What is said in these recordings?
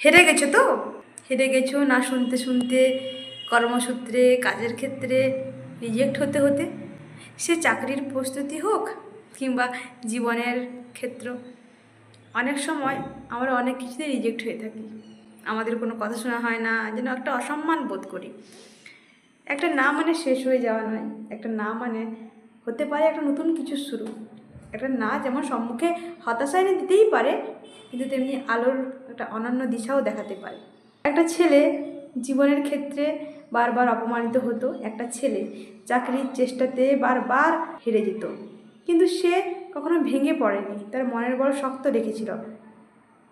হেরে গেছো তো? হেরে গেছো না শুনতে শুনতে, কর্মসূত্রে, কাজের ক্ষেত্রে রিজেক্ট হতে হতে, সে চাকরির প্রস্তুতি হোক কিংবা জীবনের ক্ষেত্র। অনেক সময় আমরা অনেক কিছুতে রিজেক্ট হয়ে থাকি, আমাদের কোনো কথা শোনা হয় না, যেন একটা অসম্মান বোধ করি। একটা না মানে শেষ হয়ে যাওয়া নয়, একটা না মানে হতে পারে একটা নতুন কিছু শুরু। একটা না যেমন সম্মুখে হতাশা এনে দিতেই পারে, কিন্তু তেমনি আলোর একটা অনন্য দিশাও দেখাতে পারে। একটা ছেলে জীবনের ক্ষেত্রে বারবার অপমানিত হতো, একটা ছেলে চাকরির চেষ্টাতে বারবার হেরে যেত, কিন্তু সে কখনো ভেঙে পড়েনি, তার মনের বড় শক্ত রেখেছিল।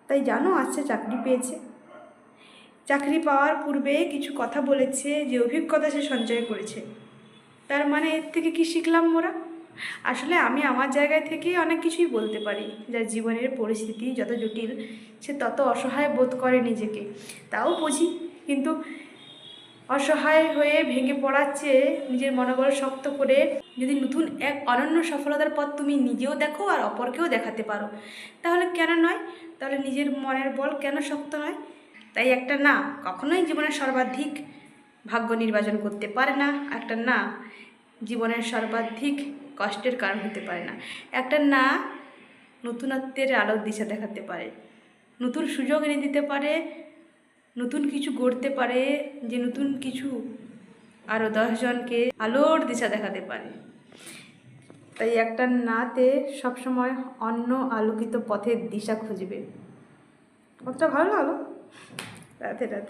তাই জানো, আজ সে চাকরি পেয়েছে। চাকরি পাওয়ার পূর্বে কিছু কথা বলেছে, যে অভিজ্ঞতা সে সঞ্চয় করেছে। তার মানে এর থেকে কি শিখলাম মোরা? আসলে আমি আমার জায়গায় থেকেই অনেক কিছুই বলতে পারি। যার জীবনের পরিস্থিতি যত জটিল, সে তত অসহায় বোধ করে নিজেকে, তাও বুঝি। কিন্তু অসহায় হয়ে ভেঙে পড়ার চেয়ে নিজের মনোবল শক্ত করে যদি নতুন এক অনন্য সফলতার পথ তুমি নিজেও দেখো আর অপরকেও দেখাতে পারো, তাহলে কেন নয়? তাহলে নিজের মনের বল কেন শক্ত নয়? তাই একটা না কখনোই জীবনের সর্বাধিক ভাগ্য নির্বাচন করতে পারে না। একটা না জীবনের সর্বাধিক কষ্টের কারণ হতে পারে না। একটা না নতুনত্বের আলোর দিশা দেখাতে পারে, নতুন সুযোগ এনে দিতে পারে, নতুন কিছু গড়তে পারে, যে নতুন কিছু আরও 10 জনকে আলোর দিশা দেখাতে পারে। তাই একটা নাতে সবসময় অন্য আলোকিত পথের দিশা খুঁজবে। কতটা ভালো লাগলো। রাধে রাধে।